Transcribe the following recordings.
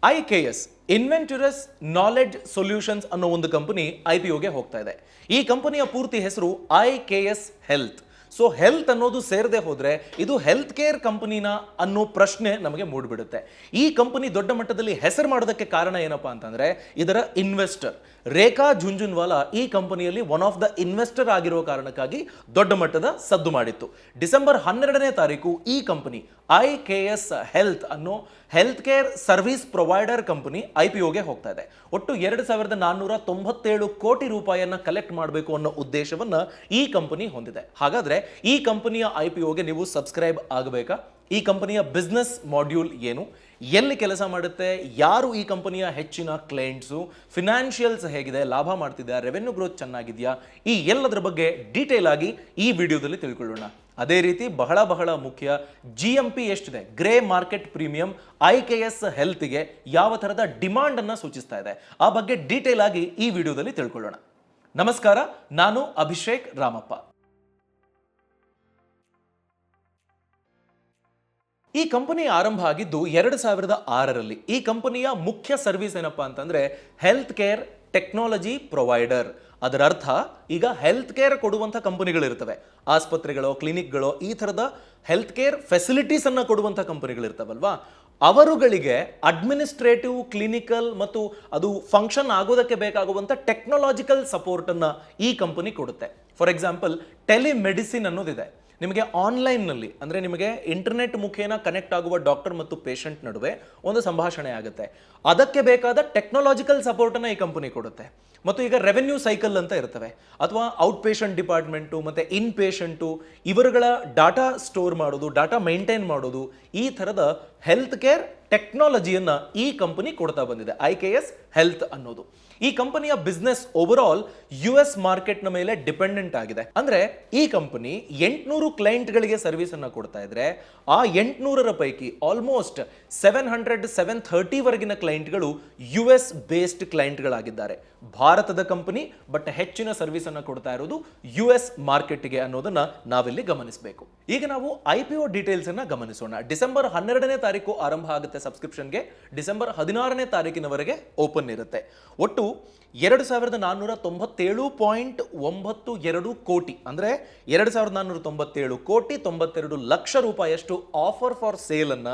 IKS ಇನ್ವೆಂಟರಸ್ knowledge solutions ಅನ್ನೋ ಒಂದು company IPOಗೆ ಹೋಗ್ತಾ ಇದೆ. ಈ ಕಂಪನಿಯ ಪೂರ್ತಿ ಹೆಸರು IKS ಹೆಲ್ತ್. ಸೊ ಹೆಲ್ತ್ ಅನ್ನೋದು ಸೇರದೆ ಹೋದ್ರೆ ಇದು ಹೆಲ್ತ್ ಕೇರ್ ಕಂಪನಿನ ಅನ್ನೋ ಪ್ರಶ್ನೆ ನಮಗೆ ಮೂಡ್ಬಿಡುತ್ತೆ. ಈ ಕಂಪನಿ ದೊಡ್ಡ ಮಟ್ಟದಲ್ಲಿ ಹೆಸರು ಮಾಡೋದಕ್ಕೆ ಕಾರಣ ಏನಪ್ಪಾ ಅಂತಂದ್ರೆ ಇದರ ಇನ್ವೆಸ್ಟರ್ ರೇಖಾ ಝುಂಝುನ್ವಾಲಾ ಈ ಕಂಪನಿಯಲ್ಲಿ ಒನ್ ಆಫ್ ದ ಇನ್ವೆಸ್ಟರ್ ಆಗಿರೋ ಕಾರಣಕ್ಕಾಗಿ ದೊಡ್ಡ ಮಟ್ಟದ ಸದ್ದು ಮಾಡಿತ್ತು. ಡಿಸೆಂಬರ್ 12ನೇ ತಾರೀಕು ಈ ಕಂಪನಿ IKS ಹೆಲ್ತ್ ಅನ್ನೋ health care service provider company IPOಗೆ ಹೋಗ್ತಾ ಇದೆ. ಒಟ್ಟು 2497 ಕೋಟಿ ರೂಪಾಯಿಯನ್ನ ಕಲೆಕ್ಟ್ ಮಾಡಬೇಕು ಅನ್ನೋ ಉದ್ದೇಶವನ್ನ ಈ ಕಂಪನಿ ಹೊಂದಿದೆ. ಹಾಗಾದ್ರೆ ಈ ಕಂಪನಿಯ IPOಗೆ ನೀವು ಸಬ್ಸ್ಕ್ರೈಬ್ ಆಗಬೇಕಾ? ಈ ಕಂಪನಿಯ ಬಿಸ್ನೆಸ್ ಮಾಡ್ಯೂಲ್ ಏನು, ಎಲ್ಲಿ ಕೆಲಸ ಮಾಡುತ್ತೆ, ಯಾರು ಈ ಕಂಪನಿಯ ಹೆಚ್ಚಿನ ಕ್ಲೈಂಟ್ಸು, ಫಿನಾನ್ಷಿಯಲ್ಸ್ ಹೇಗಿದೆ, ಲಾಭ ಮಾಡ್ತಿದ್ಯಾ, ರೆವೆನ್ಯೂ ಗ್ರೋತ್ ಚೆನ್ನಾಗಿದೆಯಾ, ಈ ಎಲ್ಲದರ ಬಗ್ಗೆ ಡೀಟೇಲ್ ಆಗಿ ಈ ವಿಡಿಯೋದಲ್ಲಿ ತಿಳ್ಕೊಳ್ಳೋಣ. ಅದೇ ರೀತಿ ಬಹಳ ಮುಖ್ಯ GMP ಎಷ್ಟಿದೆ, ಗ್ರೇ ಮಾರ್ಕೆಟ್ ಪ್ರೀಮಿಯಂ IKS ಹೆಲ್ತ್ಗೆ ಯಾವ ಥರದ ಡಿಮಾಂಡ್ ಅನ್ನ ಸೂಚಿಸ್ತಾ ಇದೆ, ಆ ಬಗ್ಗೆ ಡೀಟೇಲ್ ಆಗಿ ಈ ವಿಡಿಯೋದಲ್ಲಿ ತಿಳ್ಕೊಳ್ಳೋಣ. ನಮಸ್ಕಾರ, ನಾನು ಅಭಿಷೇಕ್ ರಾಮಪ್ಪ. ಈ ಕಂಪನಿ ಆರಂಭ ಆಗಿದ್ದು 2006ರಲ್ಲಿ. ಈ ಕಂಪನಿಯ ಮುಖ್ಯ ಸರ್ವಿಸ್ ಏನಪ್ಪಾ ಅಂತಂದ್ರೆ ಹೆಲ್ತ್ ಕೇರ್ ಟೆಕ್ನಾಲಜಿ ಪ್ರೊವೈಡರ್. ಅದರ ಅರ್ಥ ಈಗ ಹೆಲ್ತ್ ಕೇರ್ ಕೊಡುವಂಥ ಕಂಪನಿಗಳಿರ್ತವೆ, ಆಸ್ಪತ್ರೆಗಳು, ಕ್ಲಿನಿಕ್ಗಳು, ಈ ಥರದ ಹೆಲ್ತ್ ಕೇರ್ ಫೆಸಿಲಿಟೀಸ್ ಅನ್ನ ಕೊಡುವಂಥ ಕಂಪನಿಗಳಿರ್ತಾವಲ್ವಾ, ಅವರುಗಳಿಗೆ ಅಡ್ಮಿನಿಸ್ಟ್ರೇಟಿವ್, ಕ್ಲಿನಿಕಲ್ ಮತ್ತು ಅದು ಫಂಕ್ಷನ್ ಆಗೋದಕ್ಕೆ ಬೇಕಾಗುವಂಥ ಟೆಕ್ನಾಲಜಿಕಲ್ ಸಪೋರ್ಟ್ ಅನ್ನ ಈ ಕಂಪನಿ ಕೊಡುತ್ತೆ. ಫಾರ್ ಎಕ್ಸಾಂಪಲ್ ಟೆಲಿಮೆಡಿಸಿನ್ ಅನ್ನೋದಿದೆ. ನಿಮಗೆ ಆನ್ಲೈನ್ನಲ್ಲಿ ಅಂದರೆ ನಿಮಗೆ ಇಂಟರ್ನೆಟ್ ಮುಖೇನ ಕನೆಕ್ಟ್ ಆಗುವ ಡಾಕ್ಟರ್ ಮತ್ತು ಪೇಷಂಟ್ ನಡುವೆ ಒಂದು ಸಂಭಾಷಣೆ ಆಗುತ್ತೆ. ಅದಕ್ಕೆ ಬೇಕಾದ ಟೆಕ್ನಾಲಜಿಕಲ್ ಸಪೋರ್ಟನ್ನು ಈ ಕಂಪನಿ ಕೊಡುತ್ತೆ. ಮತ್ತು ಈಗ ರೆವೆನ್ಯೂ ಸೈಕಲ್ ಅಂತ ಇರ್ತವೆ, ಅಥವಾ ಔಟ್ ಪೇಷಂಟ್ ಡಿಪಾರ್ಟ್ಮೆಂಟು ಮತ್ತು ಇನ್ ಪೇಷಂಟು, ಇವರುಗಳ ಡಾಟಾ ಸ್ಟೋರ್ ಮಾಡೋದು, ಡಾಟಾ ಮೇಂಟೈನ್ ಮಾಡೋದು, ಈ ಥರದ ಹೆಲ್ತ್ ಕೇರ್ ಟೆಕ್ನಾಲಜಿಯನ್ನು ಈ ಕಂಪನಿ ಕೊಡ್ತಾ ಬಂದಿದೆ, IKS ಹೆಲ್ತ್ ಅನ್ನೋದು. ಈ ಕಂಪನಿಯ ಬಿಸ್ನೆಸ್ ಓವರ್ ಆಲ್ US ಮಾರ್ಕೆಟ್ನ ಮೇಲೆ ಡಿಪೆಂಡೆಂಟ್ ಆಗಿದೆ. ಅಂದ್ರೆ ಈ ಕಂಪನಿ 800 ಕ್ಲೈಂಟ್ಗಳಿಗೆ ಸರ್ವಿಸ್ ಅನ್ನ ಕೊಡ್ತಾ ಇದ್ರೆ ಆ 800ರ ಪೈಕಿ ಆಲ್ಮೋಸ್ಟ್ 730 ವರೆಗಿನ ಕ್ಲೈಂಟ್ಗಳು US ಬೇಸ್ಡ್ ಕ್ಲೈಂಟ್ಗಳಾಗಿದ್ದಾರೆ. ಭಾರತದ ಕಂಪನಿ, ಬಟ್ ಹೆಚ್ಚಿನ ಸರ್ವಿಸ್ ಅನ್ನ ಕೊಡ್ತಾ ಇರೋದು US ಮಾರ್ಕೆಟ್ಗೆ ಅನ್ನೋದನ್ನ ನಾವಿಲ್ಲಿ ಗಮನಿಸಬೇಕು. ಈಗ ನಾವು IPO ಡೀಟೇಲ್ಸ್ ಅನ್ನ ಗಮನಿಸೋಣ. ಡಿಸೆಂಬರ್ 12ನೇ ತಾರೀಕು ಆರಂಭ ಆಗುತ್ತೆ ಸಬ್ಸ್ಕ್ರಿಪ್ಷನ್ಗೆ, ಡಿಸೆಂಬರ್ 16ನೇ ತಾರೀಕಿನವರೆಗೆ ಓಪನ್ ಇರುತ್ತೆ. ಒಟ್ಟು 2497.92 ಕೋಟಿ ಅಂದ್ರೆ 2497 ಕೋಟಿ 92 ಲಕ್ಷ ರೂಪಾಯಿಯಷ್ಟು ಆಫರ್ ಫಾರ್ ಸೇಲ್ ಅನ್ನ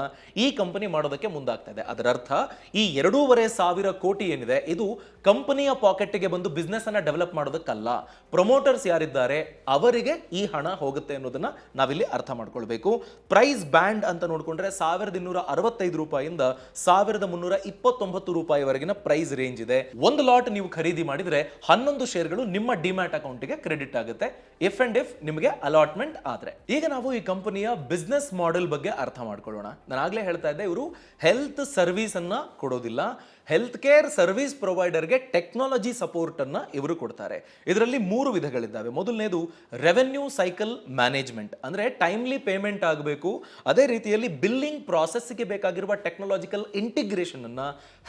ಈ ಕಂಪನಿ ಮಾಡೋದಕ್ಕೆ ಮುಂದಾಗ್ತಾ ಇದೆ. ಅದರ ಅರ್ಥ ಈ 2,500 ಕೋಟಿ ಏನಿದೆ ಇದು ಕಂಪನಿಯ ಪಾಕೆಟ್ಗೆ ಬಂದು ಬಿಸ್ನೆಸ್ ಅನ್ನ ಡೆವಲಪ್ ಮಾಡೋದಕ್ಕಲ್ಲ, ಪ್ರಮೋಟರ್ಸ್ ಯಾರಿದ್ದಾರೆ ಅವರಿಗೆ ಈ ಹಣ ಹೋಗುತ್ತೆ ಅನ್ನೋದನ್ನ ನಾವಿಲ್ಲಿ ಅರ್ಥ ಮಾಡ್ಕೊಳ್ಬೇಕು. ಪ್ರೈಸ್ ಬ್ಯಾಂಡ್ ಅಂತ ನೋಡ್ಕೊಂಡ್ರೆ 1265 ರೂಪಾಯಿಯಿಂದ 1329 ರೂಪಾಯಿವರೆಗಿನ ಪ್ರೈಸ್ ರೇಂಜ್ ಇದೆ. ಒಂದು ಲಾಟ್ ನೀವು ಖರೀದಿ ಮಾಡಿದ್ರೆ 11 ಶೇರ್ಗಳು ನಿಮ್ಮ ಡಿಮ್ಯಾಟ್ ಅಕೌಂಟ್ಗೆ ಕ್ರೆಡಿಟ್ ಆಗುತ್ತೆ, ಇಫ್ ನಿಮಗೆ ಅಲಾಟ್ಮೆಂಟ್ ಆದ್ರೆ. ಈಗ ನಾವು ಈ ಕಂಪನಿಯ ಬಿಸ್ನೆಸ್ ಮಾಡೆಲ್ ಬಗ್ಗೆ ಅರ್ಥ ಮಾಡ್ಕೊಳ್ಳೋಣ. ನಾನು ಆಗ್ಲೇ ಹೇಳ್ತಾ ಇದ್ದೆ, ಇವರು ಹೆಲ್ತ್ ಸರ್ವಿಸ್ ಅನ್ನ ಕೊಡೋದಿಲ್ಲ, ಹೆಲ್ತ್ ಕೇರ್ ಸರ್ವಿಸ್ ಪ್ರೊವೈಡರ್ಗೆ ಟೆಕ್ನಾಲಜಿ ಸಪೋರ್ಟ್ ಅನ್ನ ಇವರು ಕೊಡ್ತಾರೆ. ಇದರಲ್ಲಿ 3 ವಿಧಗಳಿದ್ದಾವೆ. ಮೊದಲನೇದು ರೆವೆನ್ಯೂ ಸೈಕಲ್ ಮ್ಯಾನೇಜ್ಮೆಂಟ್, ಅಂದ್ರೆ ಟೈಮ್ಲಿ ಪೇಮೆಂಟ್ ಆಗಬೇಕು. ಅದೇ ರೀತಿಯಲ್ಲಿ ಬಿಲ್ಲಿಂಗ್ ಪ್ರಾಸೆಸ್ಗೆ ಬೇಕಾಗಿರುವ ಟೆಕ್ನಾಲಜಿಕಲ್ ಇಂಟಿಗ್ರೇಷನ್ ಅನ್ನ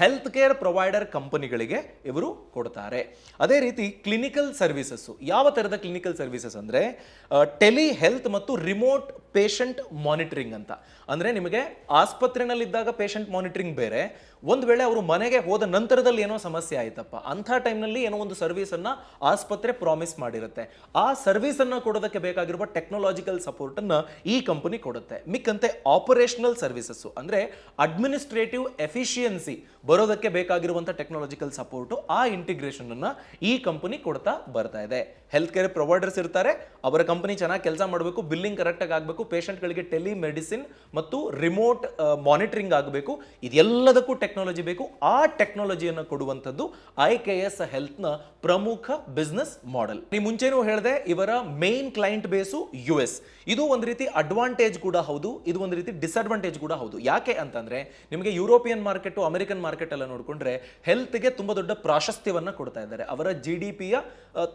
ಹೆಲ್ತ್ ಕೇರ್ ಪ್ರೊವೈಡರ್ ಕಂಪನಿಗಳಿಗೆ ಇವರು ಕೊಡ್ತಾರೆ. ಅದೇ ರೀತಿ ಕ್ಲಿನಿಕಲ್ ಸರ್ವಿಸಸ್. ಯಾವ ತರದ ಕ್ಲಿನಿಕಲ್ ಸರ್ವಿಸಸ್ ಅಂದ್ರೆ ಟೆಲಿ ಹೆಲ್ತ್ ಮತ್ತು ರಿಮೋಟ್ ಪೇಷಂಟ್ ಮಾನಿಟರಿಂಗ್ ಅಂತ. ಅಂದ್ರೆ ನಿಮಗೆ ಆಸ್ಪತ್ರೆನಲ್ಲಿದ್ದಾಗ ಪೇಷಂಟ್ ಮಾನಿಟರಿಂಗ್ ಬೇರೆ, ಒಂದು ವೇಳೆ ಅವರು ಮನೆಗೆ ಹೋದ ನಂತರದಲ್ಲಿ ಏನೋ ಸಮಸ್ಯೆ ಆಯ್ತಪ್ಪ, ಅಂಥ ಟೈಮ್ನಲ್ಲಿ ಏನೋ ಒಂದು ಸರ್ವಿಸ್ ಅನ್ನ ಆಸ್ಪತ್ರೆ ಪ್ರಾಮಿಸ್ ಮಾಡಿರುತ್ತೆ, ಆ ಸರ್ವಿಸ್ ಅನ್ನ ಕೊಡೋದಕ್ಕೆ ಬೇಕಾಗಿರುವ ಟೆಕ್ನಾಲಜಿಕಲ್ ಸಪೋರ್ಟ್ ಅನ್ನ ಈ ಕಂಪನಿ ಕೊಡುತ್ತೆ. ಮಿಕ್ಕಂತೆ ಆಪರೇಷನಲ್ ಸರ್ವಿಸಸ್ ಅಂದ್ರೆ ಅಡ್ಮಿನಿಸ್ಟ್ರೇಟಿವ್ ಎಫಿಷಿಯನ್ಸಿ ಬರೋದಕ್ಕೆ ಬೇಕಾಗಿರುವಂಥ ಟೆಕ್ನಾಲಜಿಕಲ್ ಸಪೋರ್ಟ್, ಆ ಇಂಟಿಗ್ರೇಷನ್ ಅನ್ನ ಈ ಕಂಪನಿ ಕೊಡ್ತಾ ಬರ್ತಾ ಇದೆ. ಹೆಲ್ತ್ ಕೇರ್ ಪ್ರೊವೈಡರ್ಸ್ ಇರ್ತಾರೆ, ಅವರ ಕಂಪನಿ ಚೆನ್ನಾಗಿ ಕೆಲಸ ಮಾಡಬೇಕು, ಬಿಲ್ಲಿಂಗ್ ಕರೆಕ್ಟಾಗಿ ಆಗಬೇಕು, ಪೇಷಂಟ್ಗಳಿಗೆ ಟೆಲಿ ಮೆಡಿಸಿನ್ ಮತ್ತು ರಿಮೋಟ್ ಮಾನಿಟರಿಂಗ್ ಆಗಬೇಕು, ಇದೆಲ್ಲದಕ್ಕೂ ಟೆಕ್ನಾಲಜಿ ಬೇಕು. ಆ ಟೆಕ್ನಾಲಜಿಯನ್ನು ಕೊಡುವಂಥದ್ದು IKS ಹೆಲ್ತ್ ನ ಪ್ರಮುಖ ಬಿಸ್ನೆಸ್ ಮಾಡೆಲ್. ಈ ಮುಂಚೆನೂ ಹೇಳಿದೆ, ಇವರ ಮೇನ್ ಕ್ಲೈಂಟ್ ಬೇಸು US. ಇದು ಒಂದು ರೀತಿ ಅಡ್ವಾಂಟೇಜ್ ಕೂಡ ಹೌದು, ಇದು ಒಂದು ರೀತಿ ಡಿಸ್ಅಡ್ವಾಂಟೇಜ್ ಕೂಡ ಹೌದು. ಯಾಕೆ ಅಂತಂದ್ರೆ ನಿಮಗೆ ಯುರೋಪಿಯನ್ ಮಾರ್ಕೆಟ್, ಅಮೆರಿಕನ್ ಮಾರ್ಕೆಟ್ ಎಲ್ಲ ನೋಡ್ಕೊಂಡ್ರೆ ಹೆಲ್ತ್ಗೆ ತುಂಬಾ ದೊಡ್ಡ ಪ್ರಾಶಸ್ತ್ಯವನ್ನ ಕೊಡ್ತಾ ಇದ್ದಾರೆ. ಅವರ GDPಯ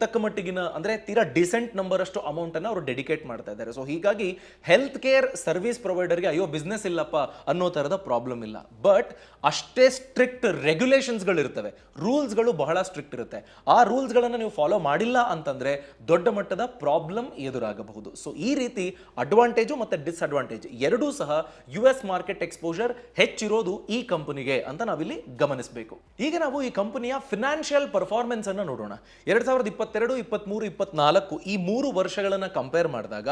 ತಕ್ಕ ಮಟ್ಟಿಗಿನ ಅಂದ್ರೆ ತೀರಾ ಡಿಸೆಂಟ್ ನಂಬರ್ ಅಷ್ಟು ಅಮೌಂಟ್ ಅನ್ನ ಅವರು ಡೆಡಿಕೇಟ್ ಮಾಡ್ತಾ ಇದ್ದಾರೆ. ಸೊ ಹೀಗಾಗಿ ಹೆಲ್ತ್ ಕೇರ್ ಸರ್ವಿಸ್ ಪ್ರೊವೈಡರ್ಗೆ ಅಯ್ಯೋ ಬಿಸ್ನೆಸ್ ಇಲ್ಲಪ್ಪ ಅನ್ನೋ ತರದ ಪ್ರಾಬ್ಲಮ್ ಇಲ್ಲ. ಬಟ್ ಅಷ್ಟೇ ಸ್ಟ್ರಿಕ್ಟ್ ರೆಗ್ಯುಲೇಷನ್ಸ್ಗಳು ಇರ್ತವೆ, ರೂಲ್ಸ್ಗಳು ಬಹಳ ಸ್ಟ್ರಿಕ್ಟ್ ಇರುತ್ತೆ. ಆ ರೂಲ್ಸ್ಗಳನ್ನು ನೀವು ಫಾಲೋ ಮಾಡಿಲ್ಲ ಅಂತಂದ್ರೆ ದೊಡ್ಡ ಮಟ್ಟದ ಪ್ರಾಬ್ಲಮ್ ಎದುರಾಗಬಹುದು. ಸೊ ಈ ರೀತಿ ಅಡ್ವಾಂಟೇಜು ಮತ್ತೆ ಡಿಸ್ಅಡ್ವಾಂಟೇಜ್ ಎರಡೂ ಸಹ ಯು ಎಸ್ ಮಾರ್ಕೆಟ್ ಎಕ್ಸ್ಪೋಜರ್ ಹೆಚ್ಚಿರೋದು ಈ ಕಂಪನಿಗೆ ಅಂತ ನಾವಿಲ್ಲಿ ಗಮನಿಸಬೇಕು. ಈಗ ನಾವು ಈ ಕಂಪನಿಯ ಫಿನಾನ್ಷಿಯಲ್ ಪರ್ಫಾರ್ಮೆನ್ಸ್ ಅನ್ನು ನೋಡೋಣ. 2022, 23, 24 ಈ 3 ವರ್ಷಗಳನ್ನ ಕಂಪೇರ್ ಮಾಡಿದಾಗ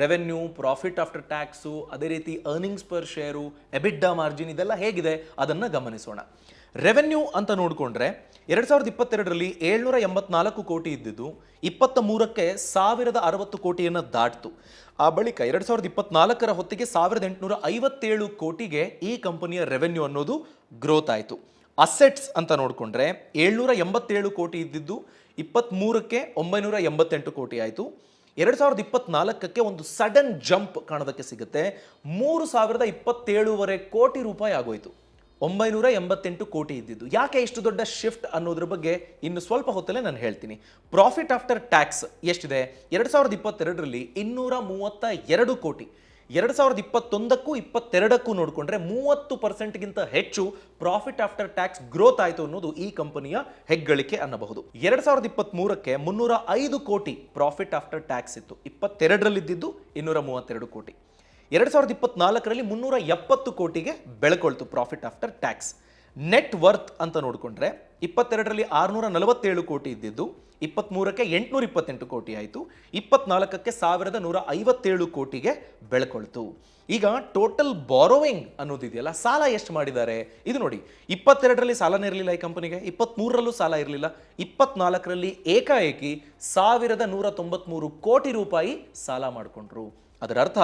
ರೆವೆನ್ಯೂ, ಪ್ರಾಫಿಟ್ ಆಫ್ಟರ್ ಟ್ಯಾಕ್ಸು, ಅದೇ ರೀತಿ ಅರ್ನಿಂಗ್ಸ್ ಪರ್ ಶೇರು, ಎಬಿಡ್ಡಾ ಮಾರ್ಜಿನ್ ಇದೆಲ್ಲ ಹೇಗಿದೆ ಅದನ್ನ ಗಮನಿಸೋಣ. ರೆವೆನ್ಯೂ ಅಂತ ನೋಡಿಕೊಂಡ್ರೆ 2022ರಲ್ಲಿ 784 ಕೋಟಿ ಇದ್ದಿದ್ದು 23ಕ್ಕೆ 1060 ಕೋಟಿಯನ್ನು ದಾಟಿತು. ಆ ಬಳಿಕ 2024ರ ಹೊತ್ತಿಗೆ 1857 ಕೋಟಿಗೆ ಈ ಕಂಪನಿಯ ರೆವೆನ್ಯೂ ಅನ್ನೋದು ಗ್ರೋತ್ ಆಯಿತು. ಅಸೆಟ್ಸ್ ಅಂತ ನೋಡಿಕೊಂಡ್ರೆ 787 ಕೋಟಿ ಇದ್ದಿದ್ದು 23ಕ್ಕೆ 988 ಕೋಟಿ ಆಯಿತು. 2024ಕ್ಕೆ ಒಂದು ಸಡನ್ ಜಂಪ್ ಕಾಣೋದಕ್ಕೆ ಸಿಗುತ್ತೆ. 3027 ಕೋಟಿ ರೂಪಾಯಿ ಆಗೋಯ್ತು. 988 ಕೋಟಿ ಇದ್ದಿದ್ದು. ಯಾಕೆ ಇಷ್ಟು ದೊಡ್ಡ ಶಿಫ್ಟ್ ಅನ್ನೋದ್ರ ಬಗ್ಗೆ ಇನ್ನು ಸ್ವಲ್ಪ ಹೊತ್ತಲ್ಲೇ ನಾನು ಹೇಳ್ತೀನಿ. ಪ್ರಾಫಿಟ್ ಆಫ್ಟರ್ ಟ್ಯಾಕ್ಸ್ ಎಷ್ಟಿದೆ? 2022ರಲ್ಲಿ 232 ಕೋಟಿ. 2021ಕ್ಕೂ 22ಕ್ಕೂ ನೋಡಿಕೊಂಡ್ರೆ 30%ಗಿಂತ ಹೆಚ್ಚು ಪ್ರಾಫಿಟ್ ಆಫ್ಟರ್ ಟ್ಯಾಕ್ಸ್ ಗ್ರೋತ್ ಆಯಿತು ಅನ್ನೋದು ಈ ಕಂಪನಿಯ ಹೆಗ್ಗಳಿಕೆ ಅನ್ನಬಹುದು. 2023ಕ್ಕೆ 305 ಕೋಟಿ ಪ್ರಾಫಿಟ್ ಆಫ್ಟರ್ ಟ್ಯಾಕ್ಸ್ ಇತ್ತು. 22ರಲ್ಲಿ ಇದ್ದಿದ್ದು 232 ಕೋಟಿ. 2024ರಲ್ಲಿ 370 ಕೋಟಿಗೆ ಬೆಳಕೊಳ್ತು profit after tax. Net worth ಅಂತ ನೋಡಿಕೊಂಡ್ರೆ 22ರಲ್ಲಿ 647 ಕೋಟಿ ಇದ್ದಿದ್ದು 23ಕ್ಕೆ 828 ಕೋಟಿ ಆಯಿತು. 24ಕ್ಕೆ 1157 ಕೋಟಿಗೆ ಬೆಳಕೊಳ್ತು. ಈಗ ಟೋಟಲ್ ಬಾರೋವಿಂಗ್ ಅನ್ನೋದಿದೆಯಲ್ಲ, ಸಾಲ ಎಷ್ಟು ಮಾಡಿದ್ದಾರೆ ಇದು ನೋಡಿ. 22ರಲ್ಲಿ ಸಾಲನೇ ಇರಲಿಲ್ಲ ಈ ಕಂಪನಿಗೆ, 23ರಲ್ಲೂ ಸಾಲ ಇರಲಿಲ್ಲ, 24ರಲ್ಲಿ ಏಕಾಏಕಿ 1193 ಕೋಟಿ ರೂಪಾಯಿ ಸಾಲ ಮಾಡಿಕೊಂಡ್ರು. ಅದರ ಅರ್ಥ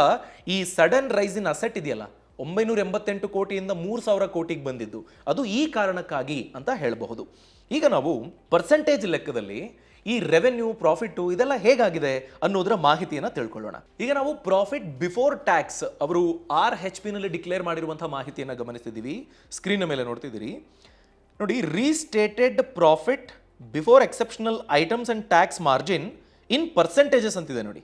ಈ ಸಡನ್ ರೈಸ್ ಇನ್ ಅಸೆಟ್ ಇದೆಯಲ್ಲ, 988 ಕೋಟಿಯಿಂದ 3000 ಕೋಟಿಗೆ ಬಂದಿದ್ದು ಅದು ಈ ಕಾರಣಕ್ಕಾಗಿ ಅಂತ ಹೇಳಬಹುದು. ಈಗ ನಾವು ಪರ್ಸೆಂಟೇಜ್ ಲೆಕ್ಕದಲ್ಲಿ ಈ ರೆವೆನ್ಯೂ, ಪ್ರಾಫಿಟ್ ಇದೆಲ್ಲ ಹೇಗಾಗಿದೆ ಅನ್ನೋದರ ಮಾಹಿತಿಯನ್ನು ತಿಳ್ಕೊಳ್ಳೋಣ. ಈಗ ನಾವು ಪ್ರಾಫಿಟ್ ಬಿಫೋರ್ ಟ್ಯಾಕ್ಸ್ ಅವರು RHP ನಲ್ಲಿ ಡಿಕ್ಲೇರ್ ಮಾಡಿರುವಂತಹ ಮಾಹಿತಿಯನ್ನು ಗಮನಿಸ್ತಿದ್ದೀವಿ. ಸ್ಕ್ರೀನ್ ಮೇಲೆ ನೋಡ್ತಿದ್ದೀರಿ ನೋಡಿ. Restated profit before exceptional items and tax margin in percentages ಅಂತಿದೆ ನೋಡಿ.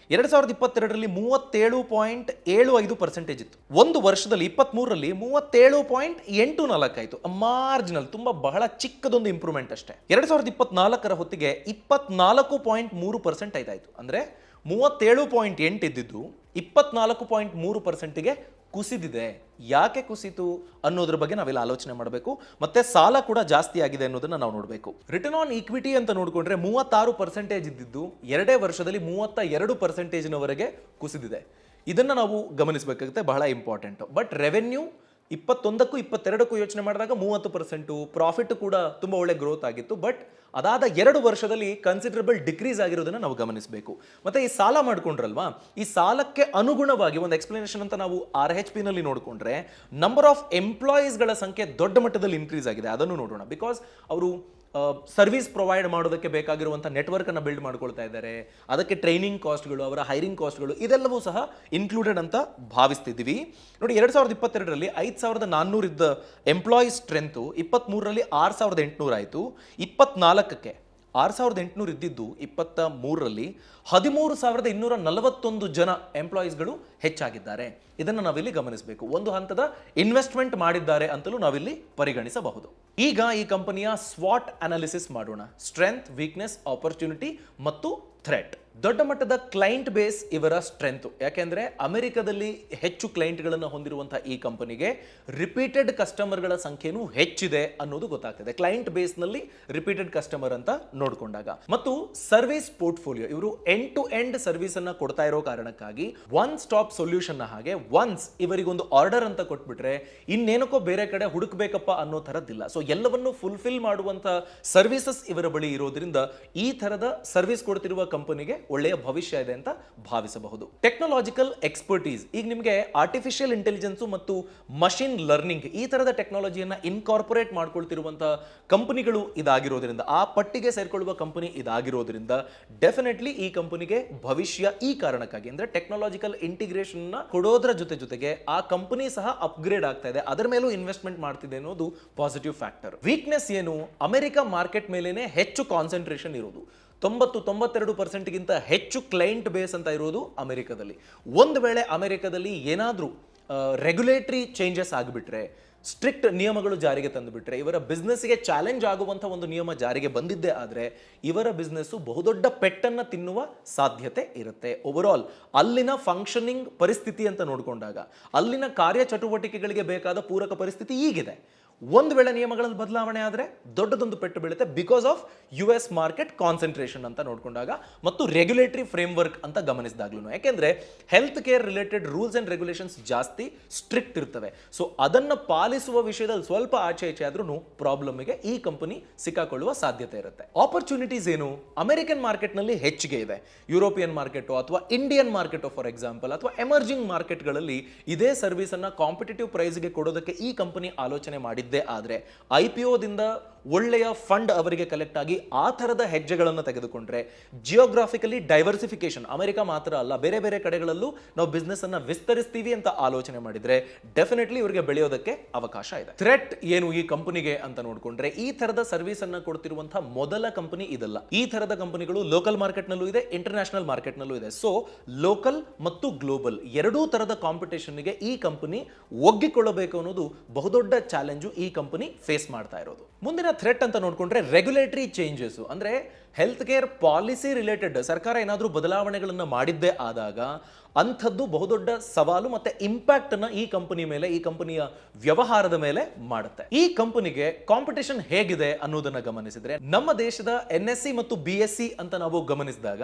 2022ರಲ್ಲಿ 37.75% ಇತ್ತು. ಒಂದು ವರ್ಷದಲ್ಲಿ 23ರಲ್ಲಿ 37.84 ಆಯಿತು. ಮಾರ್ಜಿನಲ್, ತುಂಬಾ ಬಹಳ ಚಿಕ್ಕದೊಂದು ಇಂಪ್ರೂವ್ಮೆಂಟ್ ಅಷ್ಟೇ. 2024ರ ಹೊತ್ತಿಗೆ 24.3% ಆಯ್ತಾಯಿತು. ಅಂದ್ರೆ 37.8 ಇದ್ದಿದ್ದು 24.3%ಗೆ ಕುಸಿದಿದೆ. ಯಾಕೆ ಕುಸಿತು ಅನ್ನೋದ್ರ ಬಗ್ಗೆ ನಾವೆಲ್ಲ ಆಲೋಚನೆ ಮಾಡಬೇಕು. ಮತ್ತೆ ಸಾಲ ಕೂಡ ಜಾಸ್ತಿ ಆಗಿದೆ ಅನ್ನೋದನ್ನ ನಾವು ನೋಡಬೇಕು. ರಿಟರ್ನ್ ಆನ್ ಈಕ್ವಿಟಿ ಅಂತ ನೋಡಿಕೊಂಡ್ರೆ 36% ಇದ್ದಿದ್ದು 2 ವರ್ಷದಲ್ಲಿ 32%ನವರೆಗೆ ಕುಸಿದಿದೆ. ಇದನ್ನ ನಾವು ಗಮನಿಸಬೇಕಾಗುತ್ತೆ, ಬಹಳ ಇಂಪಾರ್ಟೆಂಟ್. ಬಟ್ ರೆವೆನ್ಯೂ 21ಕ್ಕೂ 22ಕ್ಕೂ ಯೋಚನೆ ಮಾಡಿದಾಗ 30%, ಪ್ರಾಫಿಟ್ ಕೂಡ ತುಂಬಾ ಒಳ್ಳೆ ಗ್ರೋತ್ ಆಗಿತ್ತು. ಬಟ್ ಅದಾದ 2 ವರ್ಷದಲ್ಲಿ ಕನ್ಸಿಡರಬಲ್ ಡಿಕ್ರೀಸ್ ಆಗಿರೋದನ್ನ ನಾವು ಗಮನಿಸಬೇಕು. ಮತ್ತೆ ಈ ಸಾಲ ಮಾಡ್ಕೊಂಡ್ರಲ್ವಾ, ಈ ಸಾಲಕ್ಕೆ ಅನುಗುಣವಾಗಿ ಒಂದು ಎಕ್ಸ್ಪ್ಲನೇಷನ್ ಅಂತ ನಾವು RHP ನಲ್ಲಿ ನೋಡಿಕೊಂಡ್ರೆ ನಂಬರ್ ಆಫ್ ಎಂಪ್ಲಾಯೀಸ್ಗಳ ಸಂಖ್ಯೆ ದೊಡ್ಡ ಮಟ್ಟದಲ್ಲಿ ಇನ್ಕ್ರೀಸ್ ಆಗಿದೆ. ಅದನ್ನು ನೋಡೋಣ. ಬಿಕಾಸ್ ಅವರು ಸರ್ವಿಸ್ ಪ್ರೊವೈಡ್ ಮಾಡೋದಕ್ಕೆ ಬೇಕಾಗಿರುವಂಥ ನೆಟ್ವರ್ಕ್ ಅನ್ನು ಬಿಲ್ಡ್ ಮಾಡ್ಕೊಳ್ತಾ ಇದ್ದಾರೆ. ಅದಕ್ಕೆ ಟ್ರೈನಿಂಗ್ ಕಾಸ್ಟ್ಗಳು, ಅವರ ಹೈರಿಂಗ್ ಕಾಸ್ಟ್ಗಳು ಇದೆಲ್ಲವೂ ಸಹ ಇನ್ಕ್ಲೂಡೆಡ್ ಅಂತ ಭಾವಿಸ್ತಿದ್ದೀವಿ. ನೋಡಿ, 2022ರಲ್ಲಿ 5400 ಇದ್ದ ಎಂಪ್ಲಾಯೀಸ್ ಸ್ಟ್ರೆಂತು 23ರಲ್ಲಿ 6800 ಆಯಿತು. 24ಕ್ಕೆ 6800 ಇದ್ದಿದ್ದು 23ರಲ್ಲಿ 13241 ಜನ ಎಂಪ್ಲಾಯೀಸ್ಗಳು ಹೆಚ್ಚಾಗಿದ್ದಾರೆ. ಇದನ್ನು ನಾವಿಲ್ಲಿ ಗಮನಿಸಬೇಕು. ಒಂದು ಹಂತದ ಇನ್ವೆಸ್ಟ್ಮೆಂಟ್ ಮಾಡಿದ್ದಾರೆ ಅಂತಲೂ ನಾವಿಲ್ಲಿ ಪರಿಗಣಿಸಬಹುದು. ಈಗ ಈ ಕಂಪನಿಯ ಸ್ವಾಟ್ ಅನಾಲಿಸಿಸ್ ಮಾಡೋಣ. ಸ್ಟ್ರೆಂತ್, ವೀಕ್ನೆಸ್, ಆಪರ್ಚುನಿಟಿ ಮತ್ತು ಥ್ರೆಟ್. ದೊಡ್ಡ ಮಟ್ಟದ ಕ್ಲೈಂಟ್ ಬೇಸ್ ಇವರ ಸ್ಟ್ರೆಂತ್. ಯಾಕೆಂದ್ರೆ ಅಮೆರಿಕದಲ್ಲಿ ಹೆಚ್ಚು ಕ್ಲೈಂಟ್ಗಳನ್ನು ಹೊಂದಿರುವಂತಹ ಈ ಕಂಪನಿಗೆ ರಿಪೀಟೆಡ್ ಕಸ್ಟಮರ್ಗಳ ಸಂಖ್ಯೆನೂ ಹೆಚ್ಚಿದೆ ಅನ್ನೋದು ಗೊತ್ತಾಗ್ತದೆ. ಕ್ಲೈಂಟ್ ಬೇಸ್ ನಲ್ಲಿ ರಿಪೀಟೆಡ್ ಕಸ್ಟಮರ್ ಅಂತ ನೋಡಿಕೊಂಡಾಗ. ಮತ್ತು ಸರ್ವಿಸ್ ಪೋರ್ಟ್ಫೋಲಿಯೋ, ಇವರು ಎಂಡ್ ಟು ಎಂಡ್ ಸರ್ವಿಸ್ ಅನ್ನ ಕೊಡ್ತಾ ಇರೋ ಕಾರಣಕ್ಕಾಗಿ ಒನ್ ಸ್ಟಾಪ್ ಸೊಲ್ಯೂಷನ್ ಹಾಗೆ ಒನ್ಸ್ ಇವರಿಗೊಂದು ಆರ್ಡರ್ ಅಂತ ಕೊಟ್ಬಿಟ್ರೆ ಇನ್ನೇನಕ್ಕೋ ಬೇರೆ ಕಡೆ ಹುಡುಕ್ಬೇಕಪ್ಪ ಅನ್ನೋ ಥರದ್ದಿಲ್ಲ. ಸೊ ಎಲ್ಲವನ್ನು ಫುಲ್ಫಿಲ್ ಮಾಡುವಂತ ಸರ್ವಿಸಸ್ ಇವರ ಬಳಿ ಇರೋದ್ರಿಂದ ಈ ಥರದ ಸರ್ವಿಸ್ ಕೊಡ್ತಿರುವ ಕಂಪನಿಗೆ ಒಳ್ಳೆಯ ಭವಿಷ್ಯ ಇದೆ ಅಂತ ಭಾವಿಸಬಹುದು. Technological expertise. ಈಗ ನಿಮಗೆ ಆರ್ಟಿಫಿಷಿಯಲ್ ಇಂಟೆಲಿಜೆನ್ಸ್ ಮತ್ತು ಮಷಿನ್ ಲರ್ನಿಂಗ್ ಈ ತರದ ಟೆಕ್ನಾಲಜಿಯನ್ನ ಇನ್ಕಾರ್ಪೊರೇಟ್ ಮಾಡ್ಕೊಳ್ತಿರುವಂತಹ ಕಂಪನಿಗಳು ಇದಾಗಿರೋದ್ರಿಂದ, ಆ ಪಟ್ಟಿಗೆ ಸೇರ್ಕೊಳ್ಳುವ ಕಂಪನಿ ಇದಾಗಿರೋದ್ರಿಂದ ಡೆಫಿನೆಟ್ಲಿ ಈ ಕಂಪನಿಗೆ ಭವಿಷ್ಯ ಈ ಕಾರಣಕ್ಕಾಗಿ ಅಂದ್ರೆ ಟೆಕ್ನಾಲಜಿಕಲ್ ಇಂಟಿಗ್ರೇಷನ್ ಕೊಡೋದ್ರ ಜೊತೆಗೆ ಆ ಕಂಪನಿ ಸಹ ಅಪ್ಗ್ರೇಡ್ ಆಗ್ತಾ ಇದೆ, ಅದರ ಮೇಲೂ ಇನ್ವೆಸ್ಟ್ಮೆಂಟ್ ಮಾಡ್ತಿದೆ ಅನ್ನೋದು ಪಾಸಿಟಿವ್ ಫ್ಯಾಕ್ಟರ್. ವೀಕ್ನೆಸ್ ಏನು? ಅಮೆರಿಕ ಮಾರ್ಕೆಟ್ ಮೇಲೇನೆ ಹೆಚ್ಚು ಕಾನ್ಸಂಟ್ರೇಷನ್ ಇರೋದು. 92%ಗಿಂತ ಹೆಚ್ಚು ಕ್ಲೈಂಟ್ ಬೇಸ್ ಅಂತ ಇರೋದು ಅಮೆರಿಕದಲ್ಲಿ. ಒಂದು ವೇಳೆ ಅಮೆರಿಕದಲ್ಲಿ ಏನಾದರೂ ರೆಗ್ಯುಲೇಟರಿ ಚೇಂಜಸ್ ಆಗಿಬಿಟ್ರೆ, ಸ್ಟ್ರಿಕ್ಟ್ ನಿಯಮಗಳು ಜಾರಿಗೆ ತಂದುಬಿಟ್ರೆ, ಇವರ ಬಿಸ್ನೆಸ್ಗೆ ಚಾಲೆಂಜ್ ಆಗುವಂಥ ಒಂದು ನಿಯಮ ಜಾರಿಗೆ ಬಂದಿದ್ದೇ ಆದರೆ ಇವರ ಬಿಸ್ನೆಸ್ಸು ಬಹುದೊಡ್ಡ ಪೆಟ್ಟನ್ನು ತಿನ್ನುವ ಸಾಧ್ಯತೆ ಇರುತ್ತೆ. ಓವರಾಲ್ ಅಲ್ಲಿನ ಫಂಕ್ಷನಿಂಗ್ ಪರಿಸ್ಥಿತಿ ಅಂತ ನೋಡಿಕೊಂಡಾಗ, ಅಲ್ಲಿನ ಕಾರ್ಯಚಟುವಟಿಕೆಗಳಿಗೆ ಬೇಕಾದ ಪೂರಕ ಪರಿಸ್ಥಿತಿ ಈಗಿದೆ. ಒಂದು ವೇಳೆ ನಿಯಮಗಳಲ್ಲಿ ಬದಲಾವಣೆ ಆದರೆ ದೊಡ್ಡದೊಂದು ಪೆಟ್ಟು ಬೀಳುತ್ತೆ because of US market concentration ಅಂತ ನೋಡಿಕೊಂಡಾಗ ಮತ್ತು ರೆಗ್ಯುಲೇಟರಿ ಫ್ರೇಮ್ವರ್ಕ್ ಅಂತ ಗಮನಿಸಿದಾಗ್ಲೂ. ಯಾಕೆಂದ್ರೆ health care related rules and regulations ಜಾಸ್ತಿ ಸ್ಟ್ರಿಕ್ಟ್ ಇರ್ತವೆ. ಸೊ ಅದನ್ನು ಪಾಲಿಸುವ ವಿಷಯದಲ್ಲಿ ಸ್ವಲ್ಪ ಆಚೆ ಈಚೆ ಆದ್ರೂ ಪ್ರಾಬ್ಲಮ್ಗೆ ಈ ಕಂಪನಿ ಸಿಕ್ಕಾಕೊಳ್ಳುವ ಸಾಧ್ಯತೆ ಇರುತ್ತೆ. ಆಪರ್ಚುನಿಟೀಸ್ ಏನು? ಅಮೆರಿಕನ್ ಮಾರ್ಕೆಟ್ನಲ್ಲಿ ಹೆಚ್ಚಿಗೆ ಇದೆ. ಯುರೋಪಿಯನ್ ಮಾರ್ಕೆಟು ಅಥವಾ ಇಂಡಿಯನ್ ಮಾರ್ಕೆಟು ಫಾರ್ ಎಕ್ಸಾಂಪಲ್ ಅಥವಾ ಎಮರ್ಜಿಂಗ್ ಮಾರ್ಕೆಟ್ಗಳಲ್ಲಿ ಇದೇ ಸರ್ವಿಸ್ ಅನ್ನ ಕಾಂಪಿಟೇಟಿವ್ ಪ್ರೈಸ್ಗೆ ಕೊಡೋದಕ್ಕೆ ಈ ಕಂಪನಿ ಆಲೋಚನೆ ಮಾಡಿದ್ದೆ ಆದರೆ IPOದಿಂದ ಒಳ್ಳೆಯ ಫಂಡ್ ಅವರಿಗೆ ಕಲೆಕ್ಟ್ ಆಗಿ ಆ ಥರದ ಹೆಜ್ಜೆಗಳನ್ನು ತೆಗೆದುಕೊಂಡ್ರೆ, ಜಿಯೋಗ್ರಾಫಿಕಲಿ ಡೈವರ್ಸಿಫಿಕೇಶನ್ ಅಮೆರಿಕ ಮಾತ್ರ ಅಲ್ಲ ಬೇರೆ ಬೇರೆ ಕಡೆಗಳಲ್ಲೂ ನಾವು ಬಿಸ್ನೆಸ್ ಅನ್ನ ವಿಸ್ತರಿಸ್ತೀವಿ ಅಂತ ಆಲೋಚನೆ ಮಾಡಿದ್ರೆ ಡೆಫಿನೆಟ್ಲಿ ಇವರಿಗೆ ಬೆಳೆಯೋದಕ್ಕೆ ಅವಕಾಶ ಇದೆ. ಥ್ರೆಟ್ ಏನು ಈ ಕಂಪನಿಗೆ ಅಂತ ನೋಡಿಕೊಂಡ್ರೆ, ಈ ಥರದ ಸರ್ವಿಸ್ ಅನ್ನ ಕೊಡ್ತಿರುವಂತಹ ಮೊದಲ ಕಂಪನಿ ಇದಲ್ಲ. ಈ ಥರದ ಕಂಪನಿಗಳು ಲೋಕಲ್ ಮಾರ್ಕೆಟ್ನಲ್ಲೂ ಇದೆ, ಇಂಟರ್ನ್ಯಾಷನಲ್ ಮಾರ್ಕೆಟ್ನಲ್ಲೂ ಇದೆ. ಸೊ ಲೋಕಲ್ ಮತ್ತು ಗ್ಲೋಬಲ್ ಎರಡೂ ಥರದ ಕಾಂಪಿಟೇಷನ್ಗೆ ಈ ಕಂಪನಿ ಒಗ್ಗಿಕೊಳ್ಳಬೇಕು ಅನ್ನೋದು ಬಹುದೊಡ್ಡ ಚಾಲೆಂಜು ಈ ಕಂಪನಿ ಫೇಸ್ ಮಾಡ್ತಾ ಇರೋದು. ಮುಂದಿನ ಥ್ರೆಟ್ ಅಂತ ನೋಡಿಕೊಂಡ್ರೆ ರೆಗ್ಯುಲೇಟರಿ ಚೇಂಜಸ್, ಅಂದ್ರೆ ಹೆಲ್ತ್ ಕೇರ್ ಪಾಲಿಸಿ ರಿಲೇಟೆಡ್ ಸರ್ಕಾರ ಏನಾದರೂ ಬದಲಾವಣೆಗಳನ್ನು ಮಾಡಿದ್ದೇ ಆದಾಗ ಅಂಥದ್ದು ಬಹುದೊಡ್ಡ ಸವಾಲು ಮತ್ತೆ ಇಂಪ್ಯಾಕ್ಟ್ ಅನ್ನ ಈ ಕಂಪನಿ ಮೇಲೆ, ಈ ಕಂಪನಿಯ ವ್ಯವಹಾರದ ಮೇಲೆ ಮಾಡುತ್ತೆ. ಈ ಕಂಪನಿಗೆ ಕಾಂಪಿಟೇಷನ್ ಹೇಗಿದೆ ಅನ್ನೋದನ್ನ ಗಮನಿಸಿದ್ರೆ, ನಮ್ಮ ದೇಶದ NSE ಮತ್ತು BSE ಅಂತ ನಾವು ಗಮನಿಸಿದಾಗ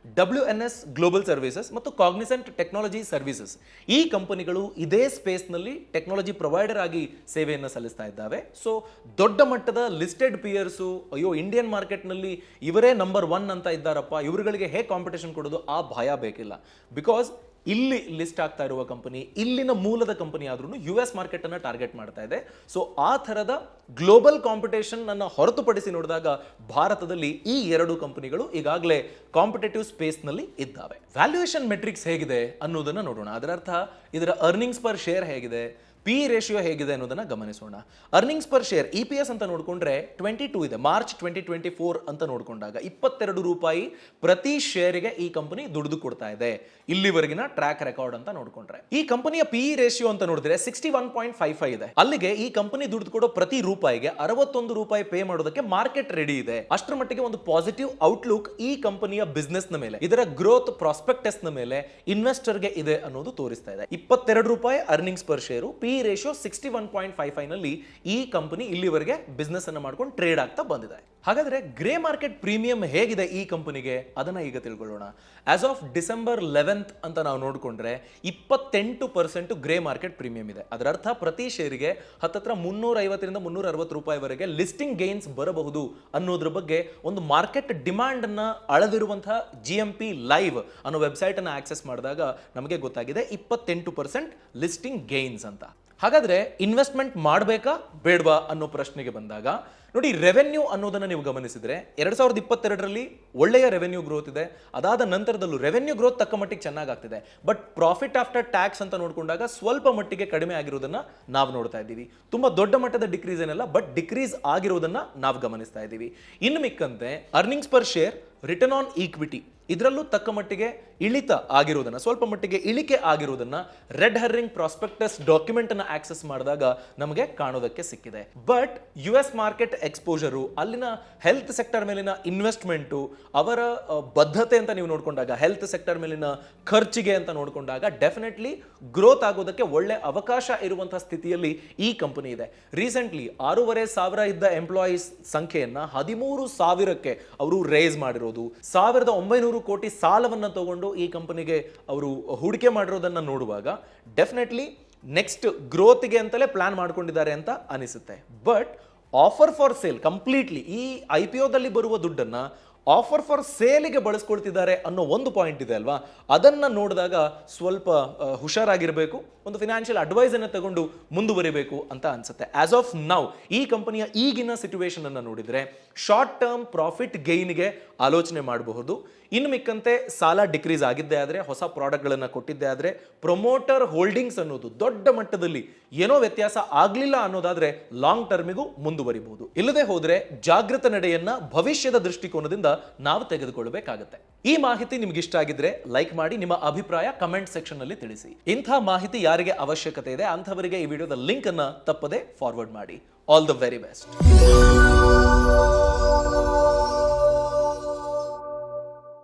WNS ಗ್ಲೋಬಲ್ ಸರ್ವಿಸಸ್ ಮತ್ತು ಕಾಗ್ನಿಸೆಂಟ್ ಟೆಕ್ನಾಲಜಿ ಸರ್ವಿಸಸ್ ಈ ಕಂಪನಿಗಳು ಇದೇ ಸ್ಪೇಸ್ನಲ್ಲಿ ಟೆಕ್ನಾಲಜಿ ಪ್ರೊವೈಡರ್ ಆಗಿ ಸೇವೆಯನ್ನು ಸಲ್ಲಿಸ್ತಾ ಇದ್ದಾವೆ. ಸೊ ದೊಡ್ಡ ಮಟ್ಟದ ಲಿಸ್ಟೆಡ್ ಪಿಯರ್ಸು ಅಯ್ಯೋ ಇಂಡಿಯನ್ ಮಾರ್ಕೆಟ್ನಲ್ಲಿ ಇವರೇ ನಂಬರ್ 1 ಅಂತ ಇದ್ದಾರಪ್ಪ, ಇವರುಗಳಿಗೆ ಹೇಗೆ ಕಾಂಪಿಟೇಷನ್ ಕೊಡೋದು ಆ ಭಯ ಬೇಕಿಲ್ಲ. ಬಿಕಾಸ್ ಇಲ್ಲಿ ಲಿಸ್ಟ್ ಆಗ್ತಾ ಇರುವ ಕಂಪನಿ ಇಲ್ಲಿನ ಮೂಲದ ಕಂಪನಿ ಆದ್ರೂ US ಮಾರ್ಕೆಟ್ ಅನ್ನ ಟಾರ್ಗೆಟ್ ಮಾಡ್ತಾ ಇದೆ. ಸೊ ಆ ಥರದ ಗ್ಲೋಬಲ್ ಕಾಂಪಿಟೇಷನ್ ಅನ್ನ ಹೊರತುಪಡಿಸಿ ನೋಡಿದಾಗ ಭಾರತದಲ್ಲಿ ಈ ಎರಡು ಕಂಪನಿಗಳು ಈಗಾಗಲೇ ಕಾಂಪಿಟೇಟಿವ್ ಸ್ಪೇಸ್ ನಲ್ಲಿ ಇದ್ದಾವೆ. ವ್ಯಾಲ್ಯೂಯೇಷನ್ ಮೆಟ್ರಿಕ್ಸ್ ಹೇಗಿದೆ ಅನ್ನೋದನ್ನ ನೋಡೋಣ. ಅದರ ಅರ್ಥ ಇದರ ಅರ್ನಿಂಗ್ಸ್ ಪರ್ ಶೇರ್ ಹೇಗಿದೆ, P ರೇಷಿಯೋ ಹೇಗಿದೆ ಅನ್ನೋದನ್ನ ಗಮನಿಸೋಣ. ಅರ್ನಿಂಗ್ಸ್ ಪರ್ ಶೇರ್ EPS ಅಂತ ನೋಡಿಕೊಂಡ್ರೆ 22 ಇದೆ. ಮಾರ್ಚ್ 2024 ಅಂತ ನೋಡಿಕೊಂಡಾಗ 22 ರೂಪಾಯಿ ಪ್ರತಿ ಶೇರಿಗೆ ಈ ಕಂಪನಿ ದುಡಿದು ಕೊಡ್ತಾ ಇದೆ ಇಲ್ಲಿವರೆಗಿನ ಟ್ರ್ಯಾಕ್ ರೆಕಾರ್ಡ್ ಅಂತ ನೋಡಿಕೊಂಡ್ರೆ. ಈ ಕಂಪನಿಯ PE ರೇಷಿಯೋ ಅಂತ ನೋಡಿದ್ರೆ 61.55 ಇದೆ. ಅಲ್ಲಿಗೆ ಈ ಕಂಪನಿ ದುಡಿದು ಕೊಡೋ ಪ್ರತಿ ರೂಪಾಯಿಗೆ 61 ರೂಪಾಯಿ ಪೇ ಮಾಡೋದಕ್ಕೆ ಮಾರ್ಕೆಟ್ ರೆಡಿ ಇದೆ. ಅಷ್ಟರ ಮಟ್ಟಿಗೆ ಒಂದು ಪಾಸಿಟಿವ್ ಔಟ್ಲುಕ್ ಈ ಕಂಪನಿಯ ಬಿಸ್ನೆಸ್ ನ ಮೇಲೆ, ಇದರ ಗ್ರೋತ್ ಪ್ರಾಸ್ಪೆಕ್ಟಸ್ ನ ಮೇಲೆ ಇನ್ವೆಸ್ಟರ್ಗೆ ಇದೆ ಅನ್ನೋದು ತೋರಿಸ್ತಾ ಇದೆ. 22 ರೂಪಾಯಿ earnings per share, PE ratio 61.55 ನಲ್ಲಿ ಈ ಕಂಪನಿ ಇಲ್ಲಿವರೆಗೆ ಬಿಸ್ನೆಸ್ ಅನ್ನು ಮಾಡ್ಕೊಂಡು ಟ್ರೇಡ್ ಆಗ್ತಾ ಬಂದಿದೆ. ಹಾಗಾದ್ರೆ ಗ್ರೇ ಮಾರ್ಕೆಟ್ ಪ್ರೀಮಿಯಂ ಹೇಗಿದೆ ಈ ಕಂಪನಿಗೆ ಅದನ್ನ ಈಗ ತಿಳ್ಕೊಳ್ಳೋಣ. ಆಸ್ ಆಫ್ ಡಿಸೆಂಬರ್ 11th ಅಂತ ನಾವು ನೋಡಿಕೊಂಡ್ರೆ 28% ಗ್ರೇ ಮಾರ್ಕೆಟ್ ಪ್ರೀಮಿಯಂ ಇದೆ. ಅದರ ಅರ್ಥ ಪ್ರತಿ ಶೇರಿಗೆ ಹತ್ತತ್ರ 350 ರಿಂದ 360 ರೂಪಾಯಿವರೆಗೆ ಲಿಸ್ಟಿಂಗ್ ಗೇನ್ಸ್ ಬರಬಹುದು ಅನ್ನೋದ್ರ ಬಗ್ಗೆ ಒಂದು ಮಾರ್ಕೆಟ್ ಡಿಮಾಂಡ್ ಅನ್ನ ಅಳದಿರುವಂತಹ GMP ಲೈವ್ ಅನ್ನೋ ವೆಬ್ಸೈಟ್ ಅನ್ನ ಆಕ್ಸೆಸ್ ಮಾಡಿದಾಗ ನಮಗೆ ಗೊತ್ತಾಗಿದೆ 28% ಲಿಸ್ಟಿಂಗ್ ಗೇನ್ಸ್ ಅಂತ. ಹಾಗಾದ್ರೆ ಇನ್ವೆಸ್ಟ್ಮೆಂಟ್ ಮಾಡಬೇಕಾ ಬೇಡವಾ ಅನ್ನೋ ಪ್ರಶ್ನೆಗೆ ಬಂದಾಗ ನೋಡಿ, ರೆವೆನ್ಯೂ ಅನ್ನೋದನ್ನ ನೀವು ಗಮನಿಸಿದ್ರೆ 2022ರಲ್ಲಿ ಒಳ್ಳೆಯ ರೆವೆನ್ಯೂ ಗ್ರೋತ್ ಇದೆ. ಅದಾದ ನಂತರದಲ್ಲೂ ರೆವೆನ್ಯೂ ಗ್ರೋತ್ ತಕ್ಕ ಮಟ್ಟಿಗೆ ಚೆನ್ನಾಗಾಗ್ತಿದೆ. ಬಟ್ ಪ್ರಾಫಿಟ್ ಆಫ್ಟರ್ ಟ್ಯಾಕ್ಸ್ ಅಂತ ನೋಡ್ಕೊಂಡಾಗ ಸ್ವಲ್ಪ ಮಟ್ಟಿಗೆ ಕಡಿಮೆ ಆಗಿರೋದನ್ನ ನಾವು ನೋಡ್ತಾ ಇದ್ದೀವಿ. ತುಂಬಾ ದೊಡ್ಡ ಮಟ್ಟದ ಡಿಕ್ರೀಸ್ ಏನಲ್ಲ, ಬಟ್ ಡಿಕ್ರೀಸ್ ಆಗಿರೋದನ್ನ ನಾವು ಗಮನಿಸ್ತಾ ಇದ್ದೀವಿ. ಇನ್ನು ಮಿಕ್ಕಂತೆ earnings per share, return on equity ಇದರಲ್ಲೂ ತಕ್ಕ ಮಟ್ಟಿಗೆ ಇಳಿತ ಆಗಿರೋದನ್ನ, ಸ್ವಲ್ಪ ಮಟ್ಟಿಗೆ ಇಳಿಕೆ ಆಗಿರೋದನ್ನ ರೆಡ್ ಹರ್ರಿಂಗ್ ಪ್ರಾಸ್ಪೆಕ್ಟಸ್ ಡಾಕ್ಯುಮೆಂಟ್ ಅನ್ನ ಆಕ್ಸೆಸ್ ಮಾಡಿದಾಗ ನಮಗೆ ಕಾಣೋದಕ್ಕೆ ಸಿಕ್ಕಿದೆ. ಬಟ್ US ಮಾರ್ಕೆಟ್ ಎಕ್ಸ್ಪೋಜರು, ಅಲ್ಲಿನ ಹೆಲ್ತ್ ಸೆಕ್ಟರ್ ಮೇಲಿನ ಇನ್ವೆಸ್ಟ್ಮೆಂಟು, ಅವರ ಬದ್ಧತೆ ಅಂತ ನೀವು ನೋಡ್ಕೊಂಡಾಗ, ಹೆಲ್ತ್ ಸೆಕ್ಟರ್ ಮೇಲಿನ ಖರ್ಚಿಗೆ ಅಂತ ನೋಡ್ಕೊಂಡಾಗ ಡೆಫಿನೆಟ್ಲಿ ಗ್ರೋತ್ ಆಗೋದಕ್ಕೆ ಒಳ್ಳೆ ಅವಕಾಶ ಇರುವಂತಹ ಸ್ಥಿತಿಯಲ್ಲಿ ಈ ಕಂಪನಿ ಇದೆ. ರೀಸೆಂಟ್ಲಿ 6,500 ಇದ್ದ ಎಂಪ್ಲಾಯೀಸ್ ಸಂಖ್ಯೆಯನ್ನ 13,000ಕ್ಕೆ ಅವರು ರೇಸ್ ಮಾಡಿರೋದು, 1,900 ಕೋಟಿ ಸಾಲವನ್ನ ತಗೊಂಡು ಈ ಕಂಪನಿಗೆ ಅವರು ಹೂಡಿಕೆ ಮಾಡಿರೋದನ್ನ ನೋಡುವಾಗ ಡೆಫಿನೆಟ್ಲಿ ನೆಕ್ಸ್ಟ್ ಗ್ರೋತ್ಗೆ ಅಂತಲೇ ಪ್ಲಾನ್ ಮಾಡ್ಕೊಂಡಿದ್ದಾರೆ ಅಂತ ಅನಿಸುತ್ತೆ. But offer for sale completely ಈ IPOದಲ್ಲಿ ಬರುವ ದುಡ್ಡನ್ನ ಆಫರ್ ಫಾರ್ ಸೇಲಿಗೆ ಬಳಸ್ಕೊಳ್ತಿದ್ದಾರೆ ಅನ್ನೋ ಒಂದು ಪಾಯಿಂಟ್ ಇದೆ ಅಲ್ವಾ, ಅದನ್ನ ನೋಡಿದಾಗ ಸ್ವಲ್ಪ ಹುಷಾರಾಗಿರಬೇಕು, ಒಂದು ಫಿನಾನ್ಷಿಯಲ್ ಅಡ್ವೈಸ್ ಅನ್ನು ತಗೊಂಡು ಮುಂದುವರಿಬೇಕು ಅಂತ ಅನ್ಸುತ್ತೆ. ಆಸ್ ಆಫ್ ನೌ ಈ ಕಂಪನಿಯ ಈಗಿನ ಸಿಚುವೇಶನ್ ಅನ್ನು ನೋಡಿದ್ರೆ ಶಾರ್ಟ್ ಟರ್ಮ್ ಪ್ರಾಫಿಟ್ ಗೈನ್ಗೆ ಆಲೋಚನೆ ಮಾಡಬಹುದು. ಇನ್ನು ಮಿಕ್ಕಂತೆ ಸಾಲ ಡಿಕ್ರೀಸ್ ಆಗಿದ್ದೇ ಆದರೆ, ಹೊಸ ಪ್ರಾಡಕ್ಟ್ಗಳನ್ನು ಕೊಟ್ಟಿದ್ದೇ ಆದರೆ, ಪ್ರೊಮೋಟರ್ ಹೋಲ್ಡಿಂಗ್ಸ್ ಅನ್ನೋದು ದೊಡ್ಡ ಮಟ್ಟದಲ್ಲಿ ಏನೋ ವ್ಯತ್ಯಾಸ ಆಗಲಿಲ್ಲ ಅನ್ನೋದಾದ್ರೆ ಲಾಂಗ್ ಟರ್ಮಿಗೂ ಮುಂದುವರಿಬಹುದು. ಇಲ್ಲದೆ ಹೋದ್ರೆ ಜಾಗೃತ ನಡೆಯನ್ನ ಭವಿಷ್ಯದ ದೃಷ್ಟಿಕೋನದಿಂದ ನಾವು ತೆಗೆದುಕೊಳ್ಳಬೇಕಾಗುತ್ತೆ. ಈ ಮಾಹಿತಿ ನಿಮ್ಗೆ ಇಷ್ಟ ಆಗಿದ್ರೆ ಲೈಕ್ ಮಾಡಿ, ನಿಮ್ಮ ಅಭಿಪ್ರಾಯ ಕಮೆಂಟ್ ಸೆಕ್ಷನ್ ನಲ್ಲಿ ತಿಳಿಸಿ. ಇಂಥ ಮಾಹಿತಿ ಯಾರಿಗೆ ಅವಶ್ಯಕತೆ ಇದೆ ಅಂಥವರಿಗೆ ಈ ವಿಡಿಯೋದ ಲಿಂಕ್ ಅನ್ನ ತಪ್ಪದೆ ಫಾರ್ವರ್ಡ್ ಮಾಡಿ. All the very best.